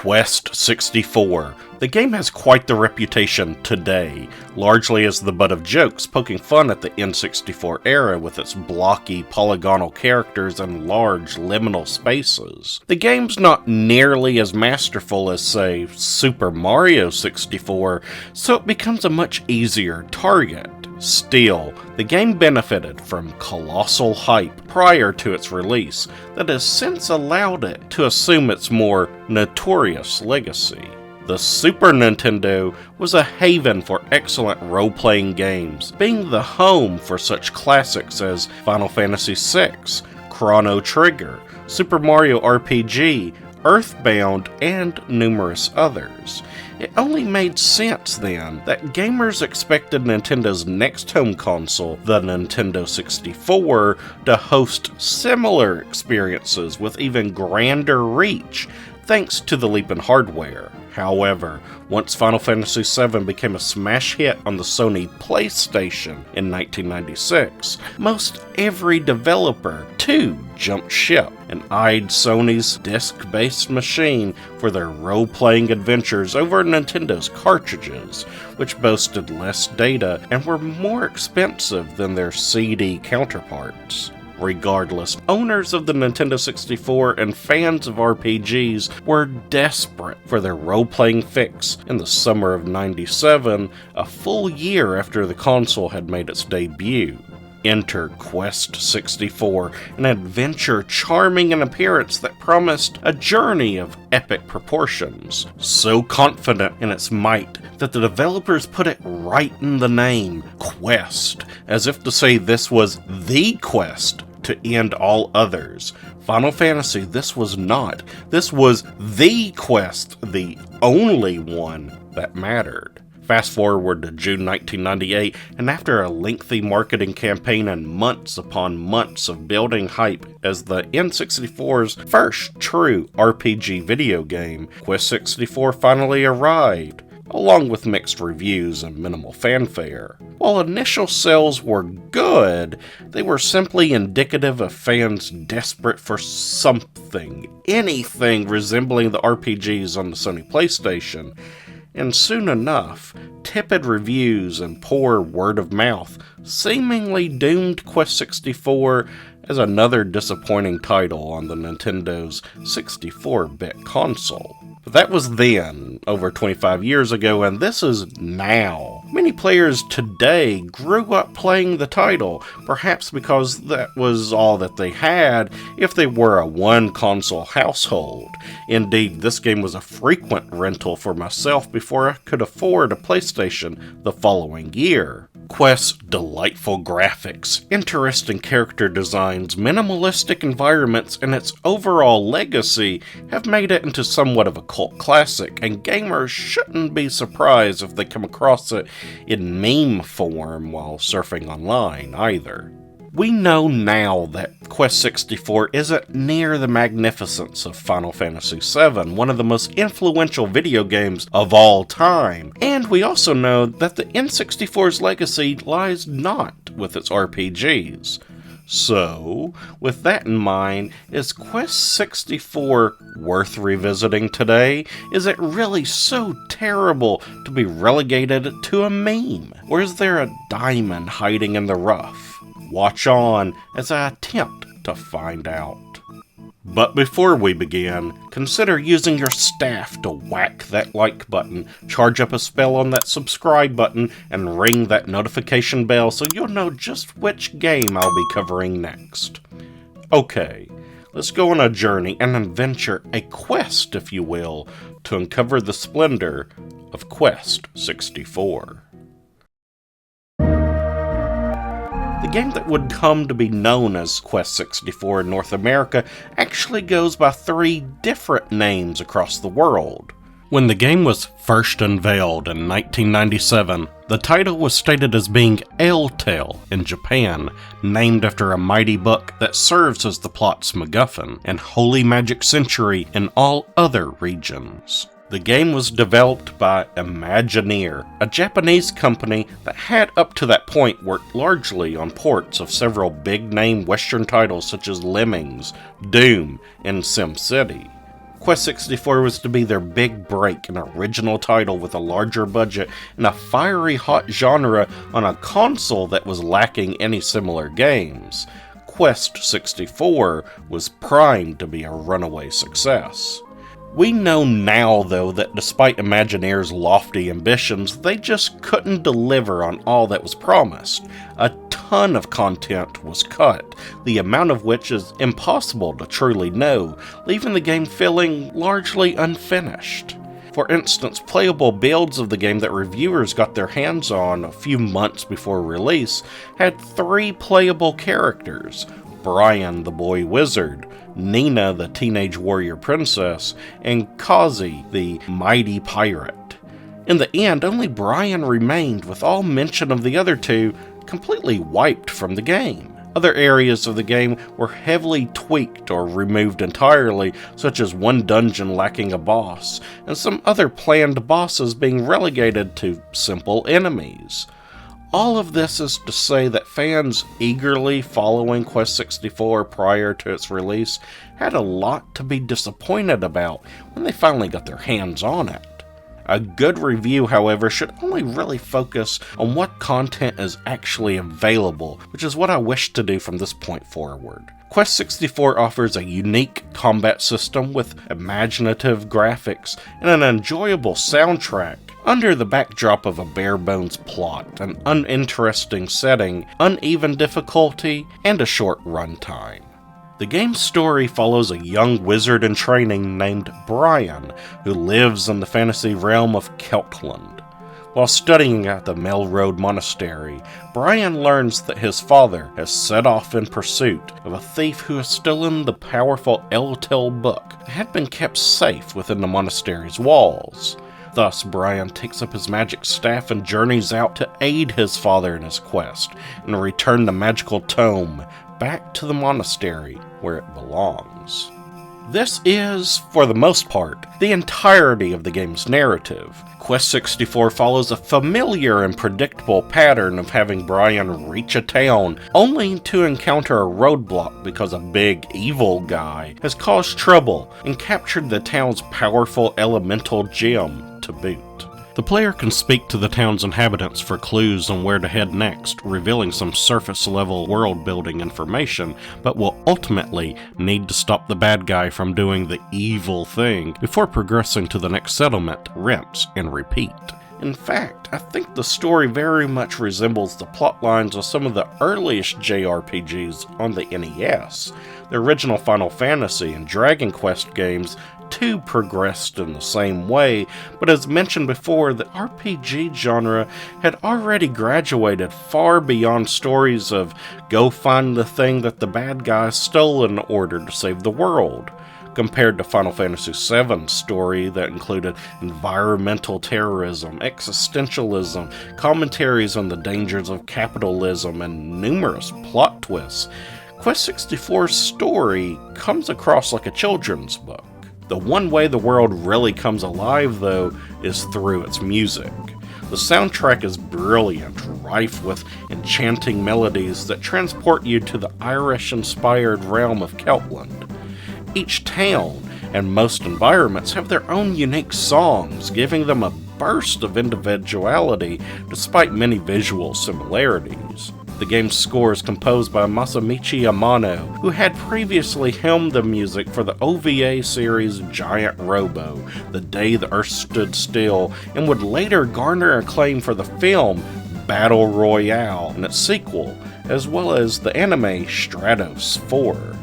Quest 64. The game has quite the reputation today, largely as the butt of jokes poking fun at the N64 era with its blocky, polygonal characters and large liminal spaces. The game's not nearly as masterful as, say, Super Mario 64, so it becomes a much easier target. Still, the game benefited from colossal hype prior to its release that has since allowed it to assume its more notorious legacy. The Super Nintendo was a haven for excellent role-playing games, being the home for such classics as Final Fantasy VI, Chrono Trigger, Super Mario RPG, Earthbound, and numerous others. It only made sense then that gamers expected Nintendo's next home console, the Nintendo 64, to host similar experiences with even grander reach, thanks to the leap in hardware. However, once Final Fantasy VII became a smash hit on the Sony PlayStation in 1996, most every developer, too, jumped ship and eyed Sony's disc-based machine for their role-playing adventures over Nintendo's cartridges, which boasted less data and were more expensive than their CD counterparts. Regardless, owners of the Nintendo 64 and fans of RPGs were desperate for their role-playing fix in the summer of '97, a full year after the console had made its debut. Enter Quest 64, an adventure charming in appearance that promised a journey of epic proportions. So confident in its might that the developers put it right in the name, Quest, as if to say this was the quest to end all others. Final Fantasy, this was not. This was the quest, the only one that mattered. Fast forward to June 1998, and after a lengthy marketing campaign and months upon months of building hype as the N64's first true RPG video game, Quest 64 finally arrived, along with mixed reviews and minimal fanfare. While initial sales were good, they were simply indicative of fans desperate for something, anything resembling the RPGs on the Sony PlayStation. And soon enough, tepid reviews and poor word of mouth seemingly doomed Quest 64 as another disappointing title on the Nintendo's 64-bit console. But that was then, over 25 years ago, and this is now. Many players today grew up playing the title, perhaps because that was all that they had if they were a one-console household. Indeed, this game was a frequent rental for myself before I could afford a PlayStation the following year. Quest's delightful graphics, interesting character designs, minimalistic environments, and its overall legacy have made it into somewhat of a cult classic, and gamers shouldn't be surprised if they come across it in meme form while surfing online either. We know now that Quest 64 isn't near the magnificence of Final Fantasy VII, one of the most influential video games of all time, and we also know that the N64's legacy lies not with its RPGs. So, with that in mind, is Quest 64 worth revisiting today? Is it really so terrible to be relegated to a meme? Or is there a diamond hiding in the rough? Watch on as I attempt to find out. But before we begin, consider using your staff to whack that like button, charge up a spell on that subscribe button, and ring that notification bell so you'll know just which game I'll be covering next. Okay, let's go on a journey, an adventure, a quest if you will, to uncover the splendor of Quest 64. The game that would come to be known as Quest 64 in North America actually goes by 3 different names across the world. When the game was first unveiled in 1997, the title was stated as being L-Tale in Japan, named after a mighty book that serves as the plot's MacGuffin, and Holy Magic Century in all other regions. The game was developed by Imagineer, a Japanese company that had up to that point worked largely on ports of several big-name Western titles such as Lemmings, Doom, and SimCity. Quest 64 was to be their big break, an original title with a larger budget and a fiery hot genre on a console that was lacking any similar games. Quest 64 was primed to be a runaway success. We know now, though, that despite Imagineer's lofty ambitions, they just couldn't deliver on all that was promised. A ton of content was cut, the amount of which is impossible to truly know, leaving the game feeling largely unfinished. For instance, playable builds of the game that reviewers got their hands on a few months before release had 3 playable characters: Brian the boy wizard, Nina the teenage warrior princess, and Kazi the mighty pirate. In the end, only Brian remained, with all mention of the other 2 completely wiped from the game. Other areas of the game were heavily tweaked or removed entirely, such as one dungeon lacking a boss, and some other planned bosses being relegated to simple enemies. All of this is to say that fans eagerly following Quest 64 prior to its release had a lot to be disappointed about when they finally got their hands on it. A good review, however, should only really focus on what content is actually available, which is what I wish to do from this point forward. Quest 64 offers a unique combat system with imaginative graphics and an enjoyable soundtrack, under the backdrop of a bare-bones plot, an uninteresting setting, uneven difficulty, and a short runtime. The game's story follows a young wizard in training named Brian, who lives in the fantasy realm of Keltland. While studying at the Melroad Monastery, Brian learns that his father has set off in pursuit of a thief who has stolen the powerful Eltel book that had been kept safe within the monastery's walls. Thus, Brian takes up his magic staff and journeys out to aid his father in his quest, and return the magical tome back to the monastery where it belongs. This is, for the most part, the entirety of the game's narrative. Quest 64 follows a familiar and predictable pattern of having Brian reach a town, only to encounter a roadblock because a big evil guy has caused trouble and captured the town's powerful elemental gem to boot. The player can speak to the town's inhabitants for clues on where to head next, revealing some surface-level world-building information, but will ultimately need to stop the bad guy from doing the evil thing before progressing to the next settlement, rinse, and repeat. In fact, I think the story very much resembles the plotlines of some of the earliest JRPGs on the NES. The original Final Fantasy and Dragon Quest games too progressed in the same way, but as mentioned before, the RPG genre had already graduated far beyond stories of go find the thing that the bad guy stole in order to save the world, compared to Final Fantasy VII's story that included environmental terrorism, existentialism, commentaries on the dangers of capitalism, and numerous plot twists. Quest 64's story comes across like a children's book. The one way the world really comes alive, though, is through its music. The soundtrack is brilliant, rife with enchanting melodies that transport you to the Irish-inspired realm of Keltland. Each town and most environments have their own unique songs, giving them a burst of individuality despite many visual similarities. The game's score is composed by Masamichi Amano, who had previously helmed the music for the OVA series Giant Robo, The Day the Earth Stood Still, and would later garner acclaim for the film Battle Royale and its sequel, as well as the anime Stratos 4.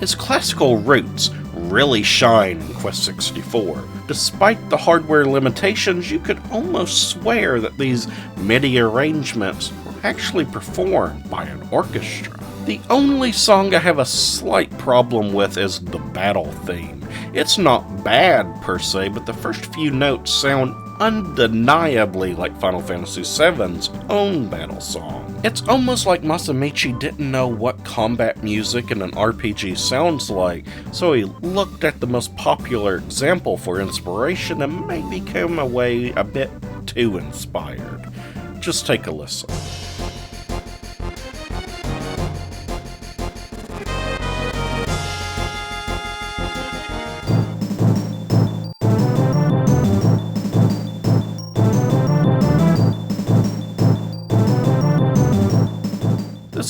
Its classical roots really shine in Quest 64. Despite the hardware limitations, you could almost swear that these MIDI arrangements were actually performed by an orchestra. The only song I have a slight problem with is the battle theme. It's not bad per se, but the first few notes sound undeniably like Final Fantasy VII's own battle song. It's almost like Masamichi didn't know what combat music in an RPG sounds like, so he looked at the most popular example for inspiration and maybe came away a bit too inspired. Just take a listen.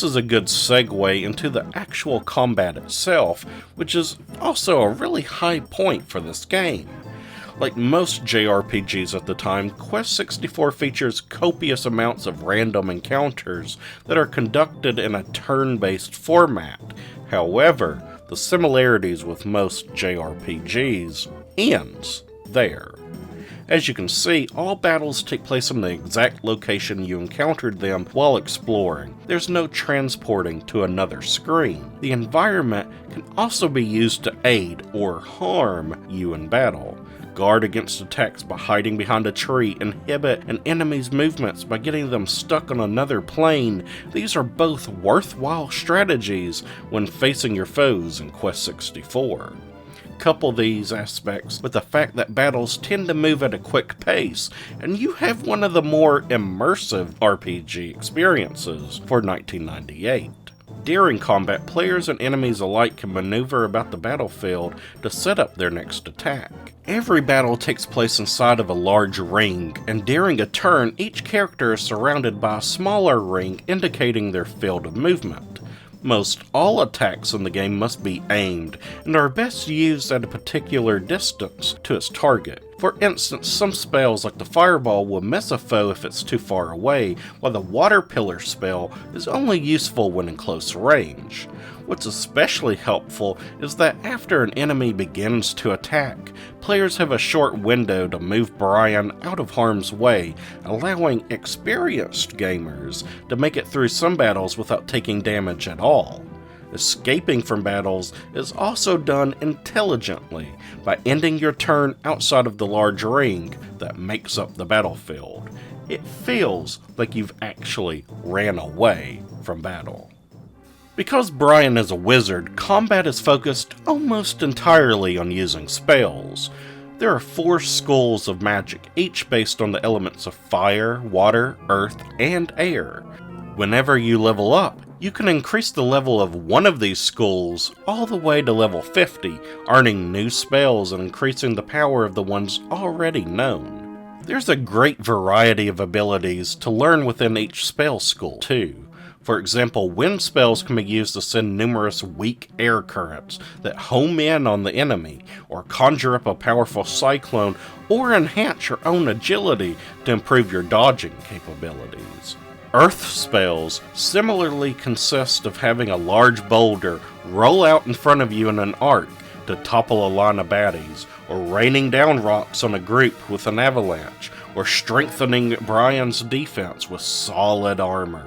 this is a good segue into the actual combat itself, which is also a really high point for this game. Like most JRPGs at the time, Quest 64 features copious amounts of random encounters that are conducted in a turn-based format. However, the similarities with most JRPGs ends there. As you can see, all battles take place in the exact location you encountered them while exploring. There's no transporting to another screen. The environment can also be used to aid or harm you in battle. Guard against attacks by hiding behind a tree, inhibit an enemy's movements by getting them stuck on another plane. These are both worthwhile strategies when facing your foes in Quest 64. Couple these aspects with the fact that battles tend to move at a quick pace, and you have one of the more immersive RPG experiences for 1998. During combat, players and enemies alike can maneuver about the battlefield to set up their next attack. Every battle takes place inside of a large ring, and during a turn, each character is surrounded by a smaller ring indicating their field of movement. Most all attacks in the game must be aimed, and are best used at a particular distance to its target. For instance, some spells like the Fireball will miss a foe if it's too far away, while the Water Pillar spell is only useful when in close range. What's especially helpful is that after an enemy begins to attack, players have a short window to move Brian out of harm's way, allowing experienced gamers to make it through some battles without taking damage at all. Escaping from battles is also done intelligently by ending your turn outside of the large ring that makes up the battlefield. It feels like you've actually ran away from battle. Because Brian is a wizard, combat is focused almost entirely on using spells. There are 4 schools of magic, each based on the elements of fire, water, earth, and air. Whenever you level up, you can increase the level of one of these schools all the way to level 50, earning new spells and increasing the power of the ones already known. There's a great variety of abilities to learn within each spell school, too. For example, wind spells can be used to send numerous weak air currents that home in on the enemy, or conjure up a powerful cyclone, or enhance your own agility to improve your dodging capabilities. Earth spells similarly consist of having a large boulder roll out in front of you in an arc to topple a line of baddies, or raining down rocks on a group with an avalanche, or strengthening Brian's defense with solid armor.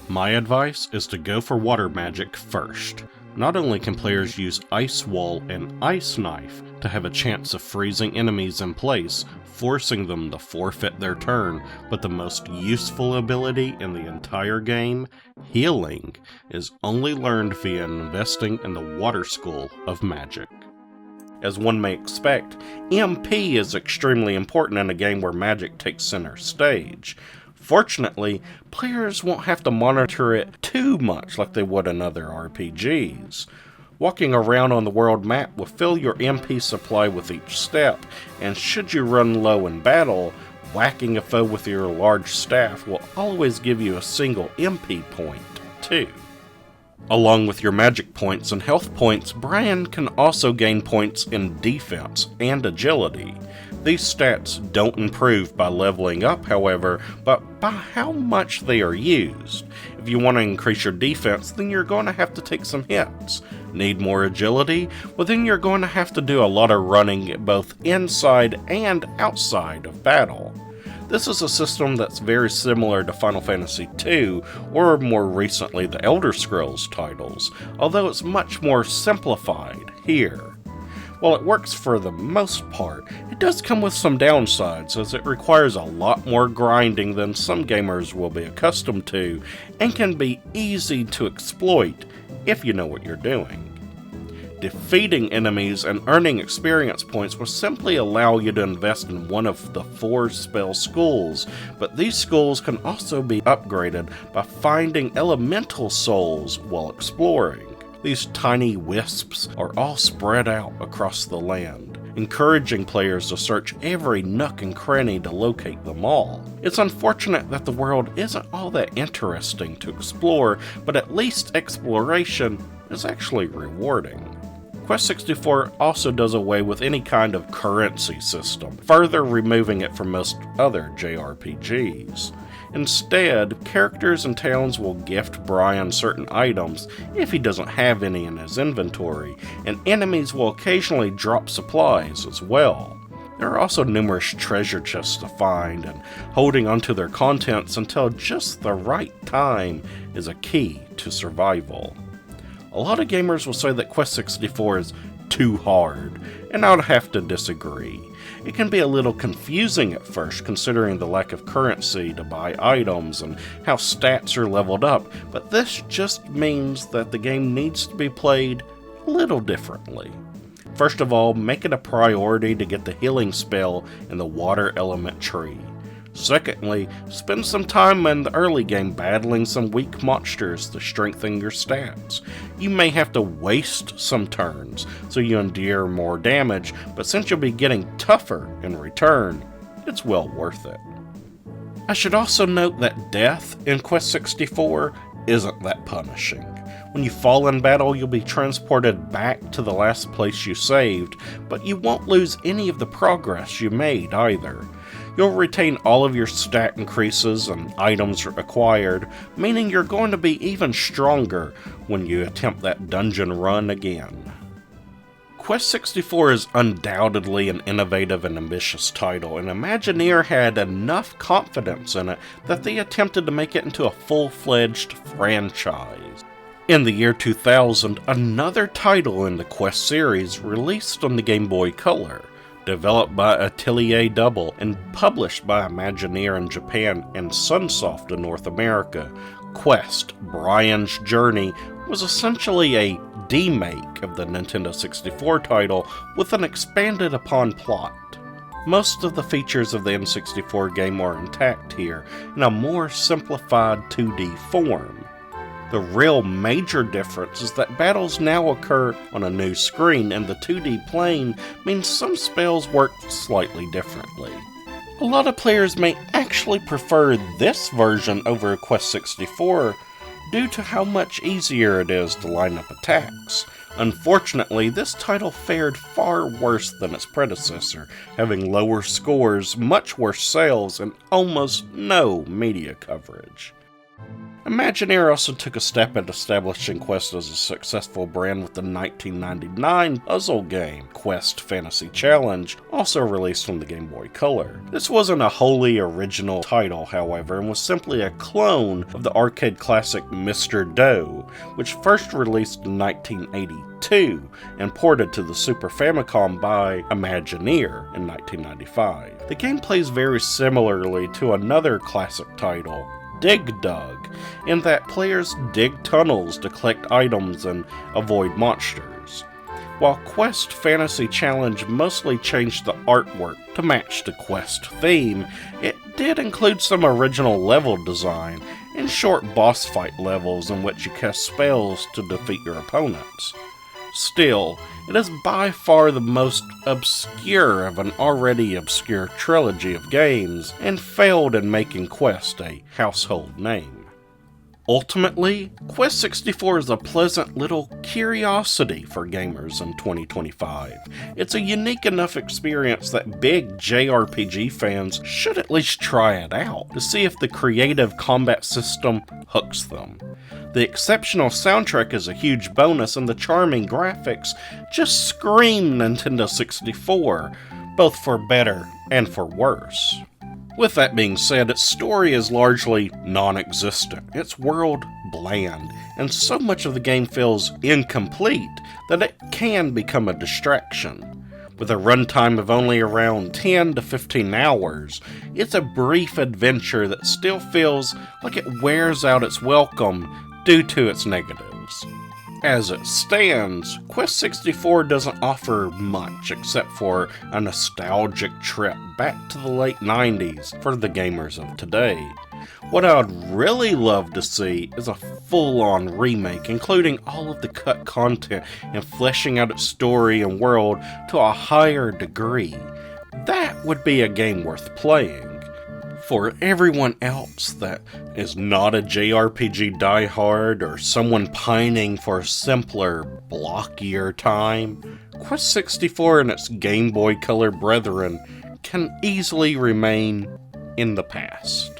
My advice is to go for water magic first. Not only can players use Ice Wall and Ice Knife to have a chance of freezing enemies in place, forcing them to forfeit their turn, but the most useful ability in the entire game, healing, is only learned via investing in the Water School of Magic. As one may expect, MP is extremely important in a game where magic takes center stage. Fortunately, players won't have to monitor it too much like they would in other RPGs. Walking around on the world map will fill your MP supply with each step, and should you run low in battle, whacking a foe with your large staff will always give you a single MP point, too. Along with your magic points and health points, Brian can also gain points in defense and agility. These stats don't improve by leveling up, however, but by how much they are used. If you want to increase your defense, then you're going to have to take some hits. Need more agility? Well, then you're going to have to do a lot of running both inside and outside of battle. This is a system that's very similar to Final Fantasy II, or more recently the Elder Scrolls titles, although it's much more simplified here. While it works for the most part, it does come with some downsides, as it requires a lot more grinding than some gamers will be accustomed to, and can be easy to exploit if you know what you're doing. Defeating enemies and earning experience points will simply allow you to invest in one of the 4 spell schools, but these schools can also be upgraded by finding elemental souls while exploring. These tiny wisps are all spread out across the land, encouraging players to search every nook and cranny to locate them all. It's unfortunate that the world isn't all that interesting to explore, but at least exploration is actually rewarding. Quest 64 also does away with any kind of currency system, further removing it from most other JRPGs. Instead, characters and towns will gift Brian certain items if he doesn't have any in his inventory, and enemies will occasionally drop supplies as well. There are also numerous treasure chests to find, and holding onto their contents until just the right time is a key to survival. A lot of gamers will say that Quest 64 is too hard, and I would have to disagree. It can be a little confusing at first, considering the lack of currency to buy items and how stats are leveled up, but this just means that the game needs to be played a little differently. First of all, make it a priority to get the healing spell in the water element tree. Secondly, spend some time in the early game battling some weak monsters to strengthen your stats. You may have to waste some turns so you endure more damage, but since you'll be getting tougher in return, it's well worth it. I should also note that death in Quest 64 isn't that punishing. When you fall in battle, you'll be transported back to the last place you saved, but you won't lose any of the progress you made either. You'll retain all of your stat increases and items acquired, meaning you're going to be even stronger when you attempt that dungeon run again. Quest 64 is undoubtedly an innovative and ambitious title, and Imagineer had enough confidence in it that they attempted to make it into a full-fledged franchise. In the year 2000, another title in the Quest series released on the Game Boy Color. Developed by Atelier Double and published by Imagineer in Japan and Sunsoft in North America, Quest: Brian's Journey was essentially a demake of the Nintendo 64 title with an expanded upon plot. Most of the features of the N64 game are intact here, in a more simplified 2D form. The real major difference is that battles now occur on a new screen, and the 2D plane means some spells work slightly differently. A lot of players may actually prefer this version over Quest 64 due to how much easier it is to line up attacks. Unfortunately, this title fared far worse than its predecessor, having lower scores, much worse sales, and almost no media coverage. Imagineer also took a step at establishing Quest as a successful brand with the 1999 puzzle game, Quest Fantasy Challenge, also released on the Game Boy Color. This wasn't a wholly original title, however, and was simply a clone of the arcade classic Mr. Doe, which first released in 1982 and ported to the Super Famicom by Imagineer in 1995. The game plays very similarly to another classic title, Dig Dug, in that players dig tunnels to collect items and avoid monsters. While Quest Fantasy Challenge mostly changed the artwork to match the Quest theme, it did include some original level design and short boss fight levels in which you cast spells to defeat your opponents. Still, it is by far the most obscure of an already obscure trilogy of games, and failed in making Quest a household name. Ultimately, Quest 64 is a pleasant little curiosity for gamers in 2025. It's a unique enough experience that big JRPG fans should at least try it out to see if the creative combat system hooks them. The exceptional soundtrack is a huge bonus, and the charming graphics just scream Nintendo 64, both for better and for worse. With that being said, its story is largely non-existent, its world bland, and so much of the game feels incomplete that it can become a distraction. With a runtime of only around 10 to 15 hours, it's a brief adventure that still feels like it wears out its welcome due to its negatives. As it stands, Quest 64 doesn't offer much except for a nostalgic trip back to the late 90s for the gamers of today. What I'd really love to see is a full-on remake, including all of the cut content and fleshing out its story and world to a higher degree. That would be a game worth playing. For everyone else that is not a JRPG diehard or someone pining for a simpler, blockier time, Quest 64 and its Game Boy Color brethren can easily remain in the past.